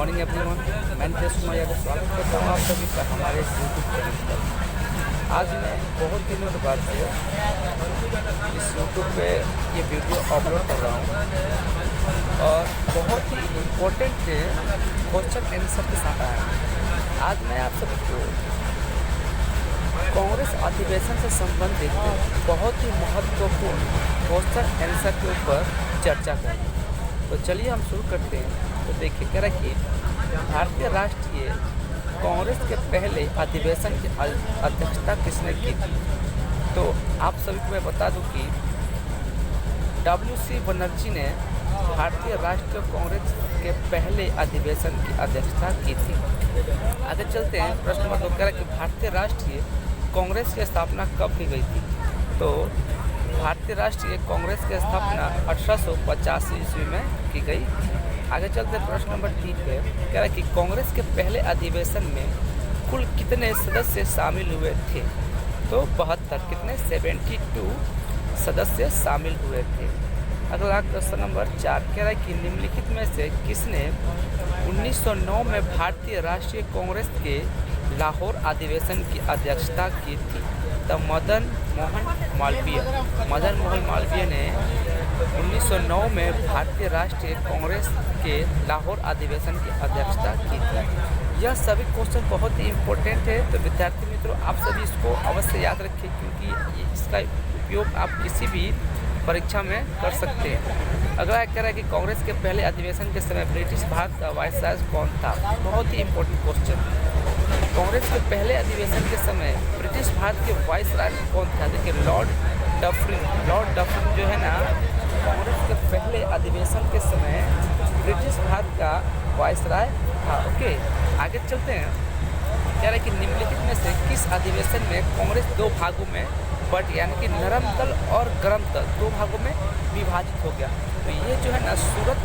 Morning everyone, मैं नितेश कुमार यादव स्वागत करता हूँ आप सभी का हमारे यूट्यूब चैनल पर। आज मैं बहुत दिनों के बाद से इस यूट्यूब पे ये वीडियो अपलोड कर रहा हूँ और बहुत ही इम्पोर्टेंट क्वेश्चन आंसर के साथ आया हूँ। आज मैं आप सबको कांग्रेस अधिवेशन से संबंधित बहुत ही महत्वपूर्ण क्वेश्चन आंसर के ऊपर चर्चा करें। तो चलिए हम शुरू करते हैं। तो देखिए, कह रहा कि भारतीय राष्ट्रीय कांग्रेस के पहले अधिवेशन की अध्यक्षता किसने की थी। तो आप सभी को मैं बता दूं कि WC बनर्जी ने भारतीय राष्ट्रीय कांग्रेस के पहले अधिवेशन की अध्यक्षता की थी। आगे चलते हैं। प्रश्न नंबर 2 कह रहा है कि भारतीय राष्ट्रीय कांग्रेस की स्थापना कब की गई थी। तो भारतीय राष्ट्रीय कांग्रेस की स्थापना 1885 ईस्वी में की गई। आगे चलते प्रश्न नंबर 3 पे कह रहा है कि कांग्रेस के पहले अधिवेशन में कुल कितने सदस्य शामिल हुए थे। तो 72 कितने 72 सदस्य शामिल हुए थे। अगला क्वेश्चन नंबर 4 कह रहा है कि निम्नलिखित में से किसने 1909 में भारतीय राष्ट्रीय कांग्रेस के लाहौर अधिवेशन की अध्यक्षता की थी। तो मदन मोहन मालवीय ने 1909 में भारतीय राष्ट्रीय कांग्रेस के लाहौर अधिवेशन की अध्यक्षता की थी। यह सभी क्वेश्चन बहुत ही इम्पोर्टेंट है, तो विद्यार्थी मित्रों आप सभी इसको अवश्य याद रखें, क्योंकि इसका उपयोग आप किसी भी परीक्षा में कर सकते हैं। अगला कह रहा है कि कांग्रेस के पहले अधिवेशन के समय ब्रिटिश भारत का वायसराय कौन था। बहुत ही इम्पोर्टेंट क्वेश्चन। कांग्रेस के पहले अधिवेशन के समय ब्रिटिश भारत के वायसराय कौन था। देखिए, लॉर्ड डफरिन जो है ना, कांग्रेस के पहले अधिवेशन के समय ब्रिटिश भारत का वायसराय था। ओके, आगे चलते हैं। कह रहा है कि निम्नलिखित में से किस अधिवेशन में कांग्रेस दो भागों में यानी कि नरम दल और गरम दल दो भागों में विभाजित हो गया। तो ये जो है ना सूरत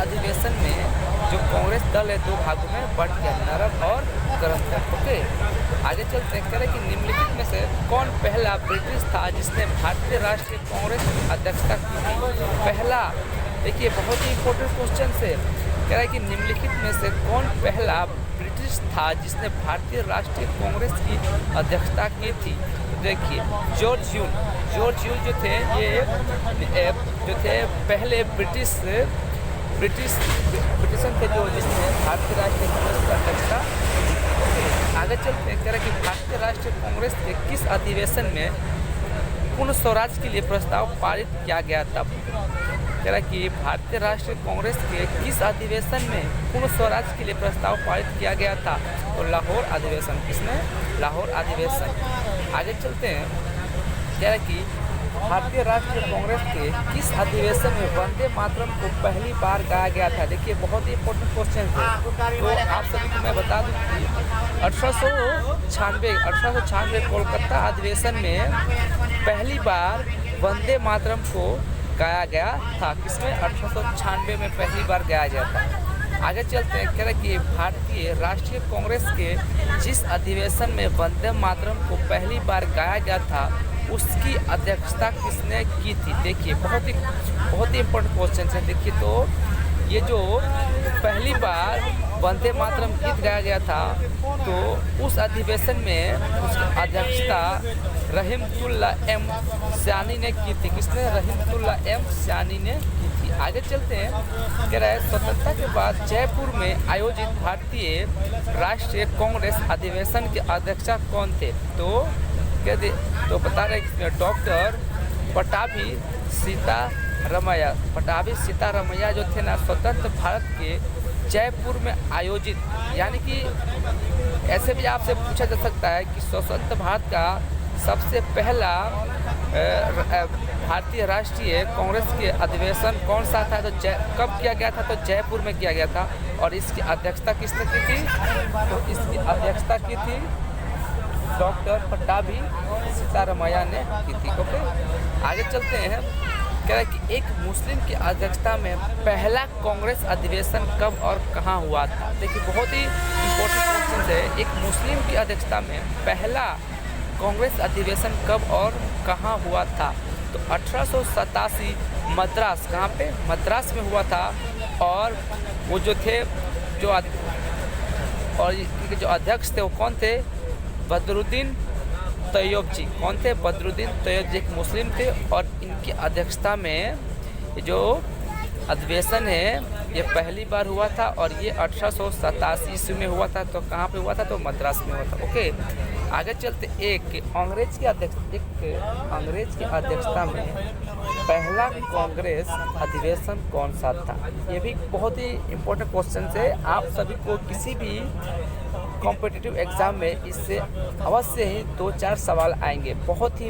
अधिवेशन में जो कांग्रेस दल है दो भागों में बट गया, नरम और गरम दल। ओके, आगे चलते हैं। कह रहे कि निम्नलिखित में से कौन पहला ब्रिटिश था जिसने भारतीय राष्ट्रीय कांग्रेस की अध्यक्षता की थी। पहला, देखिए बहुत ही इंपॉर्टेंट क्वेश्चन से कह रहा है कि निम्नलिखित में से कौन पहला ब्रिटिश था जिसने भारतीय राष्ट्रीय कांग्रेस की अध्यक्षता की थी। देखिए, जॉर्ज ह्यूल जो थे, ये जो थे पहले ब्रिटिशन थे जो जिसने भारतीय राष्ट्रीय कांग्रेस की अध्यक्षता। आगे चलते हैं। कह रहा है कि भारतीय राष्ट्रीय कांग्रेस के किस अधिवेशन में पूर्ण स्वराज के लिए प्रस्ताव पारित किया गया था। कह रहा है कि भारतीय राष्ट्रीय कांग्रेस के किस अधिवेशन में पूर्ण स्वराज के लिए प्रस्ताव पारित किया गया था। तो लाहौर अधिवेशन। किसमें? लाहौर अधिवेशन। आगे चलते हैं। कह रहा है कि भारतीय राष्ट्रीय कांग्रेस के किस अधिवेशन में वंदे मातरम को पहली बार गाया गया था। देखिए, बहुत ही इंपॉर्टेंट क्वेश्चन है। तो आप सभी को मैं बता दूं कि 1896 कोलकाता अधिवेशन में पहली बार वंदे मातरम को गाया गया था। किसमें? 1896 में पहली बार गाया गया था। आगे चलते हैं। कह रहे कि भारतीय राष्ट्रीय कांग्रेस के जिस अधिवेशन में वंदे मातरम को पहली बार गाया गया था उसकी अध्यक्षता किसने की थी। देखिए, बहुत ही इंपॉर्टेंट क्वेश्चन है। देखिए, तो ये जो पहली बार वंदे मातरम गीत गाया गया था, तो उस अधिवेशन में उसकी अध्यक्षता रहीमतुल्ला एम सयानी ने की थी। किसने? रहीमतुल्ला एम सयानी ने की थी। आगे चलते हैं। कह रहा है स्वतंत्रता के बाद जयपुर में आयोजित भारतीय राष्ट्रीय कांग्रेस अधिवेशन के अध्यक्ष कौन थे। तो तो बता रहे डॉक्टर पट्टाभी सीतारमैया जो थे ना, स्वतंत्र भारत के जयपुर में आयोजित, यानी कि ऐसे भी आपसे पूछा जा सकता है कि स्वतंत्र भारत का सबसे पहला भारतीय राष्ट्रीय कांग्रेस के अधिवेशन कौन सा था। तो कब किया गया था। तो जयपुर में किया गया था। और इसकी अध्यक्षता किसने की थी। तो इसकी अध्यक्षता की थी डॉक्टर पट्टाभी सीतारमैया ने की थी। ओके, आगे चलते हैं। कह रहा है कि एक मुस्लिम की अध्यक्षता में पहला कांग्रेस अधिवेशन कब और कहां हुआ था। देखिए, बहुत ही इम्पोर्टेंट क्वेश्चन है। एक मुस्लिम की अध्यक्षता में पहला कांग्रेस अधिवेशन कब और कहां हुआ था। तो 1887 मद्रास, कहाँ पे? मद्रास में हुआ था। और वो जो थे जो और इनके जो अध्यक्ष थे वो कौन थे? बदरुद्दीन तैयब जी। कौन थे? बदरुद्दीन तैयब जी एक मुस्लिम थे और इनकी अध्यक्षता में जो अधिवेशन है ये पहली बार हुआ था और ये 1887 ईस्वी में हुआ था। तो कहाँ पे हुआ था? तो मद्रास में हुआ था। ओके, आगे चलते। एक अंग्रेज की अध्यक्षता में पहला कांग्रेस अधिवेशन कौन सा था? ये भी बहुत ही इम्पोर्टेंट क्वेश्चन है। आप सभी को किसी भी कॉम्पिटिटिव एग्ज़ाम में इससे अवश्य ही 2-4 सवाल आएंगे। बहुत ही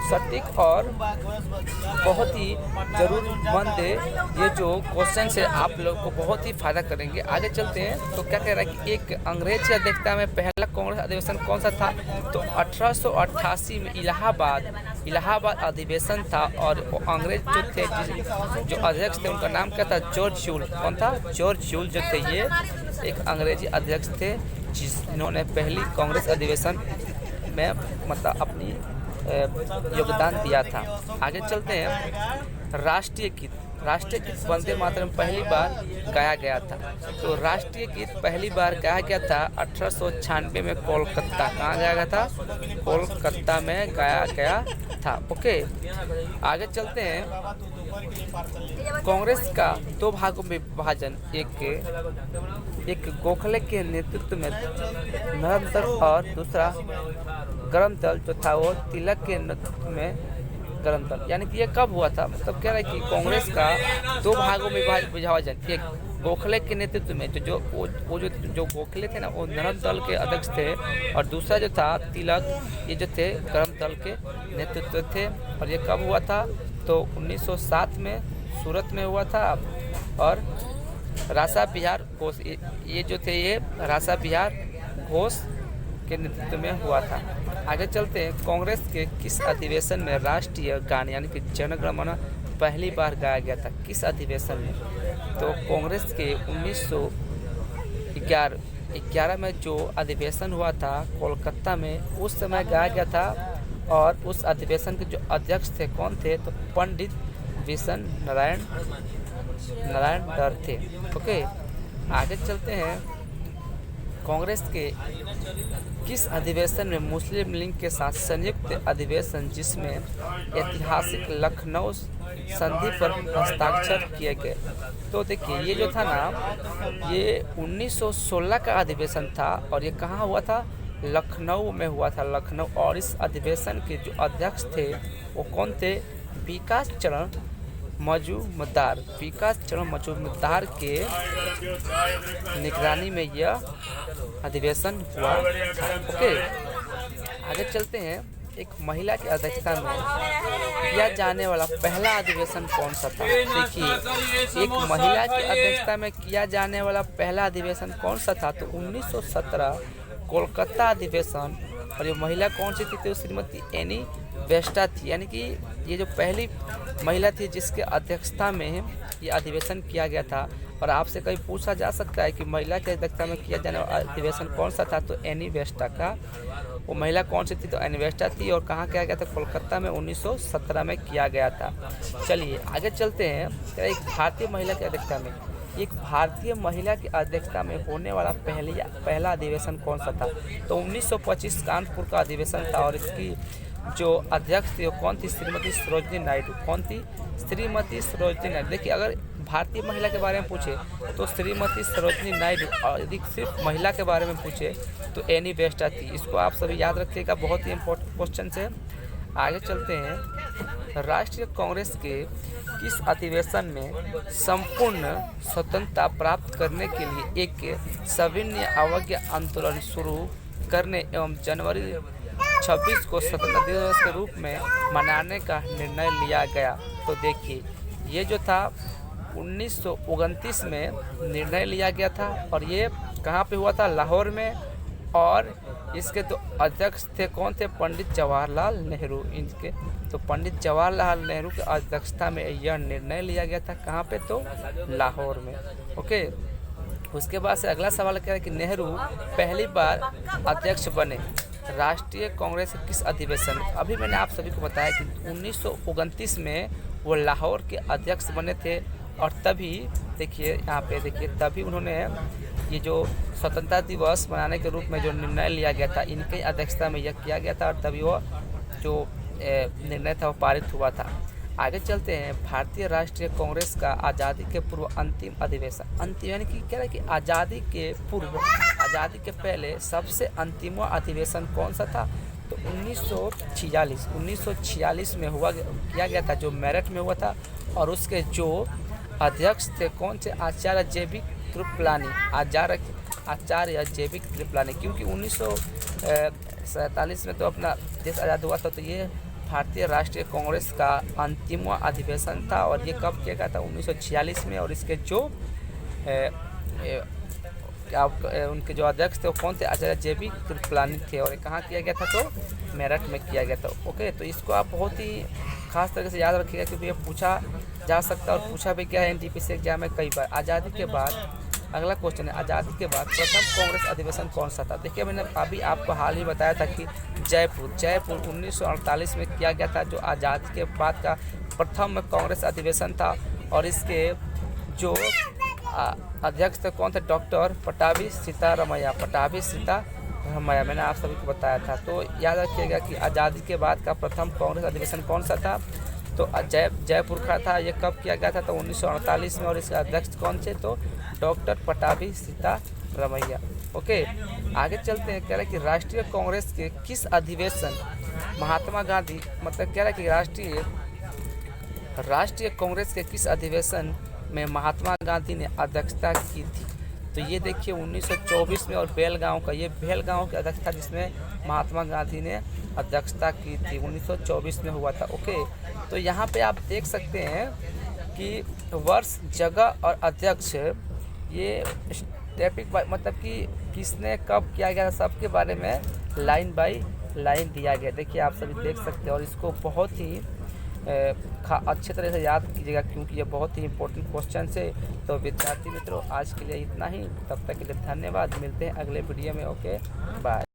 सटीक और बहुत ही ज़रूरतमंद ये जो क्वेश्चन है आप लोग को बहुत ही फ़ायदा करेंगे। आगे चलते हैं। तो क्या कह रहा है कि एक अंग्रेज की अध्यक्षता में पहला कांग्रेस अधिवेशन कौन सा था? तो 1888 में इलाहाबाद अधिवेशन था और वो अंग्रेज जो थे जो अध्यक्ष थे उनका नाम क्या था? जॉर्ज ह्यूल। कौन था? जॉर्ज ह्यूल जो थे ये एक अंग्रेजी अध्यक्ष थे जिन्होंने पहली कांग्रेस अधिवेशन में मतलब अपनी योगदान दिया था। आगे चलते हैं। राष्ट्रीय गीत वंदे मातरम पहली बार गाया गया था। तो राष्ट्रीय गीत पहली बार गाया गया था 1896 में कोलकाता। कहाँ गाया गया था? कोलकाता में गाया गया था। ओके, आगे चलते हैं। कांग्रेस का 2 भागों में विभाजन, एक गोखले के नेतृत्व में नरम दल और दूसरा गरम दल जो था वो तिलक के नेतृत्व में गरम दल। यानी कि ये कब हुआ था? मतलब कह रहा है कि कांग्रेस का 2 भागों में विभाजन, एक गोखले के नेतृत्व में जो गोखले थे ना वो नरम दल के अध्यक्ष थे और दूसरा जो था तिलक ये जो थे गरम दल के नेतृत्व थे। और ये कब हुआ था? तो 1907 में सूरत में हुआ था और रासा बिहार घोष ये जो थे ये रासा बिहार घोष के नेतृत्व में हुआ था। आगे चलते हैं। कांग्रेस के किस अधिवेशन में राष्ट्रीय गान यानी कि जन गण मन पहली बार गाया गया था? किस अधिवेशन में? तो कांग्रेस के 1911 में जो अधिवेशन हुआ था कोलकाता में उस समय गाया गया था और उस अधिवेशन के जो अध्यक्ष थे कौन थे? तो पंडित विशन नारायण दर थे। ओके, आगे चलते हैं। कांग्रेस के किस अधिवेशन में मुस्लिम लीग के साथ संयुक्त अधिवेशन जिसमें ऐतिहासिक लखनऊ संधि पर हस्ताक्षर किए गए? तो देखिए ये जो था ना ये 1916 का अधिवेशन था और ये कहाँ हुआ था? लखनऊ में हुआ था, लखनऊ। और इस अधिवेशन के जो अध्यक्ष थे वो कौन थे? विकास चरण मजूमदार के निगरानी में यह अधिवेशन हुआ था। ओके, आगे चलते हैं। एक महिला की अध्यक्षता में किया जाने वाला पहला अधिवेशन कौन सा था? देखिए एक महिला की अध्यक्षता में किया जाने वाला पहला अधिवेशन कौन सा था? तो 1917 कोलकाता अधिवेशन। और ये महिला कौन सी थी? तो श्रीमती एनी बेस्टा थी। यानी कि ये जो पहली महिला थी जिसके अध्यक्षता में ये अधिवेशन किया गया था। और आपसे कभी पूछा जा सकता है कि महिला की अध्यक्षता में किया जाने वाला अधिवेशन कौन सा था? तो एनी बेस्टा का वो महिला कौन सी थी? तो एनी बेस्टा थी। और कहाँ किया गया था? कोलकाता में 1917 में किया गया था। चलिए आगे चलते हैं। एक भारतीय महिला की अध्यक्षता में की अध्यक्षता में होने वाला पहला अधिवेशन कौन सा था? तो 1925 कानपुर का अधिवेशन था और इसकी जो अध्यक्ष थी वो कौन थी? श्रीमती सरोजिनी नायडू। कौन थी? श्रीमती सरोजिनी नायडू। देखिए अगर भारतीय महिला के बारे में पूछे तो श्रीमती सरोजिनी नायडू और यदि सिर्फ महिला के बारे में पूछे तो एनी बेस्टा थी। इसको आप सभी याद रखिएगा, बहुत ही इम्पोर्टेंट क्वेश्चन है। आगे चलते हैं। राष्ट्रीय कांग्रेस के किस अधिवेशन में संपूर्ण स्वतंत्रता प्राप्त करने के लिए एक सविनय अवज्ञा आंदोलन शुरू करने एवं जनवरी 26 को स्वतंत्रता दिवस के रूप में मनाने का निर्णय लिया गया? तो देखिए ये जो था 1929 में निर्णय लिया गया था और ये कहाँ पे हुआ था? लाहौर में। और इसके तो अध्यक्ष थे कौन थे? पंडित जवाहरलाल नेहरू। इनके तो पंडित जवाहरलाल नेहरू की अध्यक्षता में यह निर्णय लिया गया था। कहाँ पे? तो लाहौर में। ओके, उसके बाद से अगला सवाल क्या है कि नेहरू पहली बार अध्यक्ष बने राष्ट्रीय कांग्रेस के किस अधिवेशन? अभी मैंने आप सभी को बताया कि 1929 में वो लाहौर के अध्यक्ष बने थे और तभी देखिए यहाँ पे देखिए तभी उन्होंने ये जो स्वतंत्रता दिवस मनाने के रूप में जो निर्णय लिया गया था, इनकी अध्यक्षता में यह किया गया था और तभी वो जो निर्णय था वो पारित हुआ था। आगे चलते हैं। भारतीय राष्ट्रीय कांग्रेस का आज़ादी के पूर्व अंतिम अधिवेशन, अंतिम यानी कि क्या है कि आज़ादी के पूर्व, आज़ादी के पहले सबसे अंतिमवा अधिवेशन कौन सा था? तो 1946 में किया गया था, जो मेरठ में हुआ था। और उसके जो अध्यक्ष थे कौन थे? आचार्य JB कृपलानी, आचार्य JB कृपलानी, क्योंकि 1947 में तो अपना देश आज़ाद हुआ था। तो ये भारतीय राष्ट्रीय कांग्रेस का अंतिमवा अधिवेशन था और ये कब किया गया था? 1946 में। और इसके जो उनके जो अध्यक्ष थे वो कौन थे? आचार्य JB कृपलानी थे। और कहाँ किया गया था? तो मेरठ में किया गया था। ओके, तो इसको आप बहुत ही खास तरीके से याद रखिएगा क्योंकि ये पूछा जा सकता है और पूछा भी क्या है NTPC एग्जाम में कई बार। आज़ादी के बाद अगला क्वेश्चन है, आज़ादी के बाद प्रथम कांग्रेस अधिवेशन कौन सा था? देखिए मैंने अभी आपको हाल ही बताया था कि जयपुर 1948 में किया गया था, जो आज़ादी के बाद का प्रथम कांग्रेस अधिवेशन था। और इसके जो अध्यक्ष थे कौन थे? डॉक्टर पट्टाभी सीतारमैया, मैंने आप सभी को बताया था। तो याद रखिएगा कि आज़ादी के बाद का प्रथम कांग्रेस अधिवेशन कौन सा था? तो जयपुर का था। ये कब किया गया था? तो 1948 में। और इसके अध्यक्ष कौन थे? तो डॉक्टर पट्टाभी सीतारमैया। ओके, आगे चलते हैं। कह रहे हैं कि राष्ट्रीय कांग्रेस के किस अधिवेशन महात्मा गांधी, मतलब कह रहा है कि राष्ट्रीय कांग्रेस के किस अधिवेशन में महात्मा गांधी ने अध्यक्षता की थी? तो ये देखिए 1924 में। और बेलगांव का, ये बेलगांव की अध्यक्षता जिसमें महात्मा गांधी ने अध्यक्षता की थी, 1924 में हुआ था। ओके, तो यहाँ पे आप देख सकते हैं कि वर्ष, जगह और अध्यक्ष, ये टॉपिक मतलब कि किसने कब किया गया, सबके बारे में लाइन बाय लाइन दिया गया। देखिए आप सभी देख सकते हैं और इसको बहुत ही अच्छे तरह से याद कीजिएगा क्योंकि ये बहुत ही इंपॉर्टेंट क्वेश्चन है। तो विद्यार्थी मित्रों, आज के लिए इतना ही। तब तक के लिए धन्यवाद। मिलते हैं अगले वीडियो में। Okay, bye.